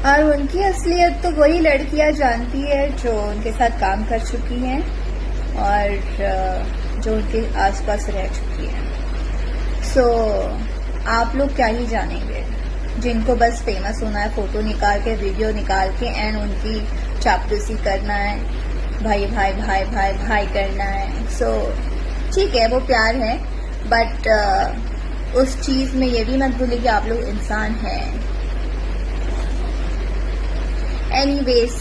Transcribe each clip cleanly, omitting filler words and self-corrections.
और उनकी असलियत तो वही लड़कियां जानती है जो उनके साथ काम कर चुकी हैं और जो उनके आसपास रह चुकी हैं। सो आप लोग क्या ही जानेंगे, जिनको बस फेमस होना है, फोटो निकाल के, वीडियो निकाल के एंड उनकी चापलूसी करना है, भाई भाई भाई भाई भाई करना है। सो ठीक है, वो प्यार है, बट उस चीज में ये भी मत भूलिए कि आप लोग इंसान हैं। एनीवेज,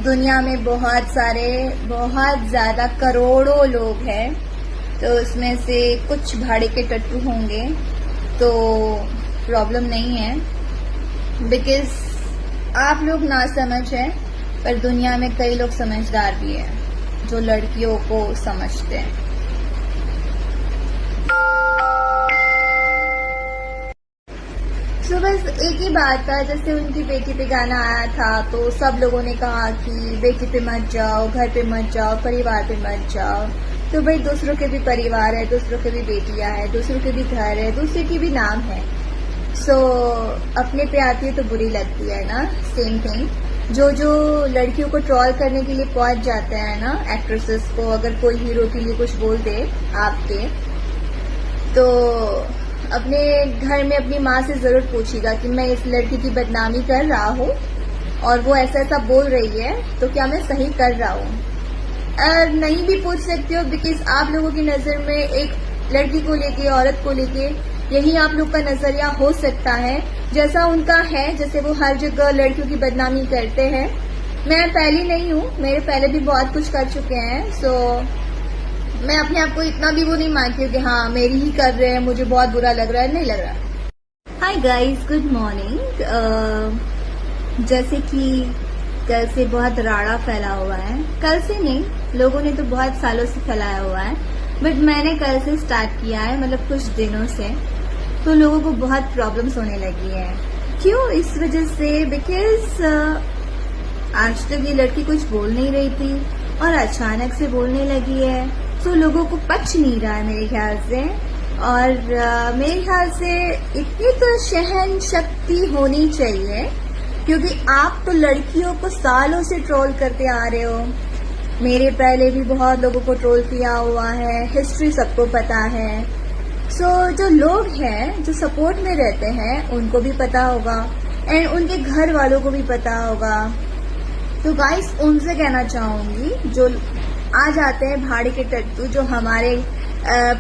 दुनिया में बहुत ज्यादा करोड़ों लोग हैं, तो उसमें से कुछ भाड़े के टट्टू होंगे तो प्रॉब्लम नहीं है, बिकॉज आप लोग ना समझ हैं, पर दुनिया में कई लोग समझदार भी हैं जो लड़कियों को समझते हैं। तो बस एक ही बात था, जैसे उनकी बेटी पे गाना आया था तो सब लोगों ने कहा कि बेटी पे मत जाओ, घर पे मत जाओ, परिवार पे मत जाओ। तो भाई दूसरों के भी परिवार है, दूसरों के भी बेटियां है, दूसरों के भी घर है, दूसरे की भी नाम है। सो अपने पे आती है तो बुरी लगती है ना। सेम थिंग जो लड़कियों को ट्रोल करने के लिए पहुंच जाते हैं ना, एक्ट्रेसेस को, अगर कोई हीरो के लिए कुछ बोल दे आपके, तो अपने घर में अपनी माँ से जरूर पूछिएगा कि मैं इस लड़की की बदनामी कर रहा हूँ और वो ऐसा ऐसा बोल रही है, तो क्या मैं सही कर रहा हूँ। और नहीं भी पूछ सकते हो, बिकॉज आप लोगों की नजर में एक लड़की को लेके, औरत को लेके यही आप लोग का नजरिया हो सकता है, जैसा उनका है। जैसे वो हर जगह लड़कियों की बदनामी करते हैं। मैं पहली नहीं हूँ, मेरे पहले भी बहुत कुछ कर चुके हैं। सो मैं अपने आप को इतना भी वो नहीं मानती हूँ कि हाँ मेरी ही कर रहे हैं, मुझे बहुत बुरा लग रहा है, नहीं लग रहा। Hi guys, good morning. जैसे कि कल से बहुत राड़ा फैला हुआ है, कल से नहीं, लोगों ने तो बहुत सालों से फैलाया हुआ है, बट मैंने कल से स्टार्ट किया है, मतलब कुछ दिनों से। तो लोगों को बहुत प्रॉब्लम्स होने लगी है। क्यों? इस वजह से बिकॉज आज तक ये लड़की कुछ बोल नहीं रही थी और अचानक से बोलने लगी है, तो लोगों को पच नहीं रहा है मेरे ख्याल से। और मेरे ख्याल से इतनी तो सहन शक्ति होनी चाहिए, क्योंकि आप तो लड़कियों को सालों से ट्रोल करते आ रहे हो। मेरे पहले भी बहुत लोगों को ट्रोल किया हुआ है, हिस्ट्री सबको पता है। सो जो लोग हैं जो सपोर्ट में रहते हैं उनको भी पता होगा एंड उनके घर वालों को भी पता होगा। तो गाइस, उनसे कहना चाहूंगी जो आ जाते हैं भाड़े के टट्टू, जो हमारे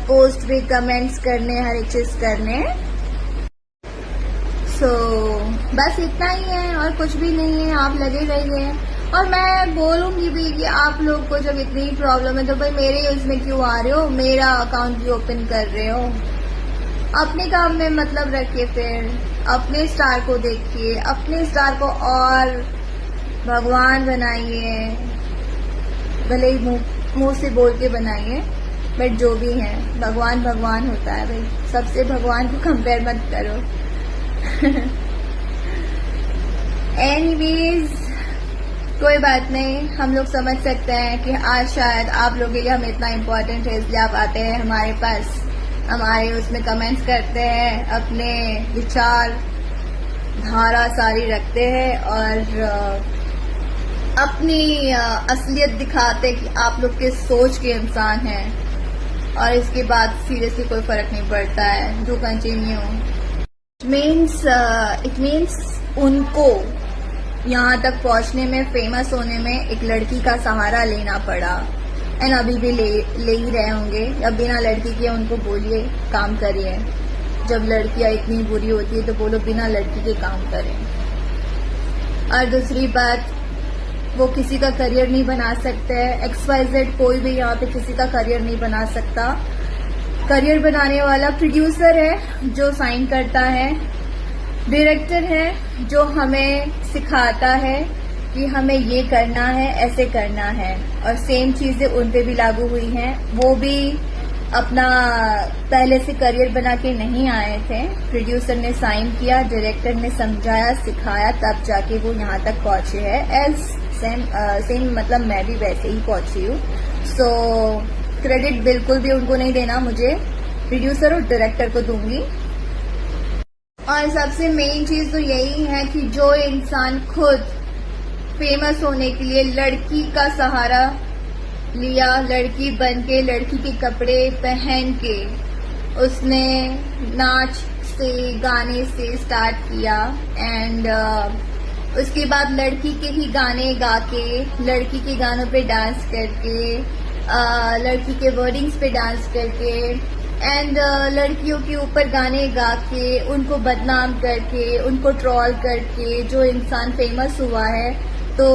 पोस्ट पे कमेंट्स करने, हर एक चीज करने। सो बस इतना ही है और कुछ भी नहीं है, आप लगे रहिए। और मैं बोलूंगी भी कि आप लोग को जब इतनी प्रॉब्लम है तो भाई मेरे इसमें क्यों आ रहे हो, मेरा अकाउंट भी ओपन कर रहे हो। अपने काम में मतलब रखिए, फिर अपने स्टार को देखिए, अपने स्टार को और भगवान बनाइए, भले ही मुंह से बोल के बनाइए, बट जो भी है भगवान भगवान होता है भाई, सबसे भगवान को कंपेयर मत करो। एनीवेज, कोई बात नहीं, हम लोग समझ सकते हैं कि आज शायद आप लोगों के लिए हम इतना इम्पोर्टेंट है, इसलिए आप आते हैं हमारे पास, हमारे उसमें कमेंट्स करते हैं, अपने विचार धारा सारी रखते हैं और अपनी असलियत दिखाते कि आप लोग के सोच के इंसान हैं। और इसके बाद सीरियसली कोई फर्क नहीं पड़ता है, जो कंटिन्यू इट मीन्स उनको यहाँ तक पहुँचने में, फेमस होने में एक लड़की का सहारा लेना पड़ा एंड अभी भी ले ही रहे होंगे। अब बिना लड़की के उनको बोलिए काम करिए। जब लड़कियां इतनी बुरी होती है तो बोलो बिना लड़की के काम करें। और दूसरी बात, वो किसी का करियर नहीं बना सकते हैं। XYZ कोई भी यहाँ पे किसी का करियर नहीं बना सकता। करियर बनाने वाला प्रोड्यूसर है जो साइन करता है, डायरेक्टर है जो हमें सिखाता है कि हमें ये करना है, ऐसे करना है। और सेम चीजें उन पे भी लागू हुई हैं। वो भी अपना पहले से करियर बना के नहीं आए थे। प्रोड्यूसर ने साइन किया, डायरेक्टर ने समझाया, सिखाया, तब जाके वो यहाँ तक पहुंचे हैं। सेम मतलब मैं भी वैसे ही पहुंची हूँ। सो क्रेडिट बिल्कुल भी उनको नहीं देना, मुझे प्रोड्यूसर और डायरेक्टर को दूंगी। और सबसे मेन चीज तो यही है कि जो इंसान खुद फेमस होने के लिए लड़की का सहारा लिया, लड़की बन के, लड़की के कपड़े पहन के उसने नाच से, गाने से स्टार्ट किया एंड उसके बाद लड़की के ही गाने गा के, लड़की के गानों पे डांस करके, लड़की के वर्डिंग्स पे डांस करके एंड लड़कियों के ऊपर गाने गा के, उनको बदनाम करके, उनको ट्रोल करके जो इंसान फेमस हुआ है, तो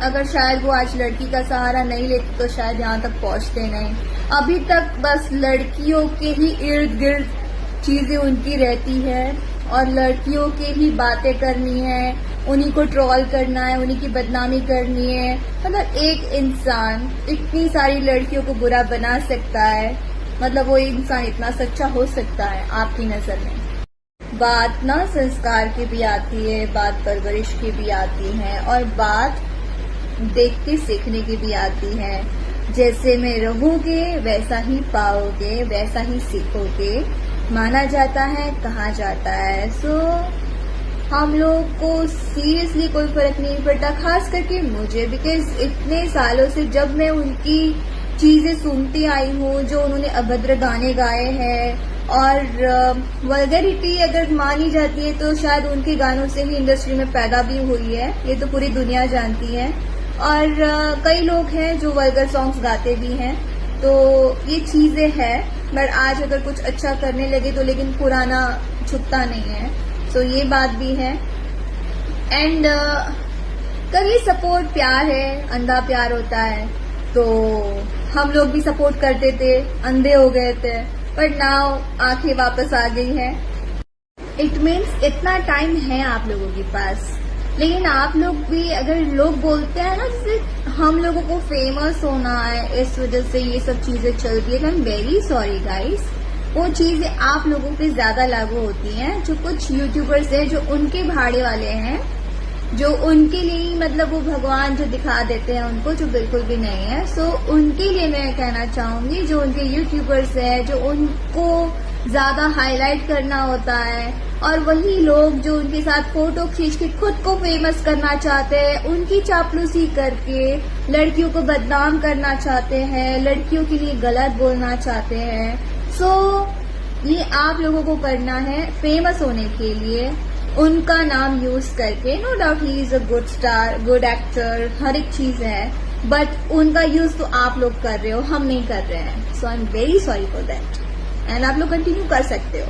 अगर शायद वो आज लड़की का सहारा नहीं लेते तो शायद यहाँ तक पहुँचते नहीं। अभी तक बस लड़कियों के ही इर्द गिर्द चीजें उनकी रहती है और लड़कियों के ही बातें करनी है, उन्हीं को ट्रोल करना है, उन्हीं की बदनामी करनी है। मतलब एक इंसान इतनी सारी लड़कियों को बुरा बना सकता है, मतलब वो इंसान इतना सच्चा हो सकता है आपकी नजर में? बात ना संस्कार की भी आती है, बात परवरिश की भी आती है और बात देख के सीखने की भी आती है। जैसे में रहोगे वैसा ही पाओगे, वैसा ही सीखोगे, माना जाता है, कहा जाता है। सो हम लोग को सीरियसली कोई फर्क नहीं पड़ता, खास करके मुझे, बिकॉज इतने सालों से जब मैं उनकी चीजें सुनती आई हूँ, जो उन्होंने अभद्र गाने गाए हैं और वल्गैरिटी अगर मानी जाती है तो शायद उनके गानों से ही इंडस्ट्री में पैदा भी हुई है, ये तो पूरी दुनिया जानती है। और कई लोग हैं जो वल्गर सॉन्ग्स गाते भी हैं, तो ये चीजें हैं। बट आज अगर कुछ अच्छा करने लगे तो लेकिन पुराना छुपता नहीं है, तो ये बात भी है। एंड कभी सपोर्ट प्यार है, अंधा प्यार होता है, तो हम लोग भी सपोर्ट करते थे, अंधे हो गए थे, बट नाउ आंखें वापस आ गई है। इट मीन्स इतना टाइम है आप लोगों के पास, लेकिन आप लोग भी, अगर लोग बोलते हैं ना जैसे हम लोगों को फेमस होना है, इस वजह से ये सब चीजें चल रही है, आई एम वेरी सॉरी गाइस, वो चीजें आप लोगों पे ज्यादा लागू होती हैं। जो कुछ यूट्यूबर्स हैं जो उनके भाड़े वाले हैं, जो उनके लिए मतलब वो भगवान जो दिखा देते हैं उनको, जो बिल्कुल भी नहीं है। सो उनके लिए मैं कहना चाहूंगी, जो उनके यूट्यूबर्स हैं, जो उनको ज्यादा हाईलाइट करना होता है, और वही लोग जो उनके साथ फोटो खींच के खुद को फेमस करना चाहते हैं, उनकी चापलूसी करके लड़कियों को बदनाम करना चाहते हैं, लड़कियों के लिए गलत बोलना चाहते हैं। सो ये आप लोगों को करना है फेमस होने के लिए, उनका नाम यूज करके। No doubt he is a good star, good actor, हर एक चीज है, बट उनका यूज तो आप लोग कर रहे हो, हम नहीं कर रहे हैं। So I am very sorry for that, and आप लोग कंटिन्यू कर सकते हो।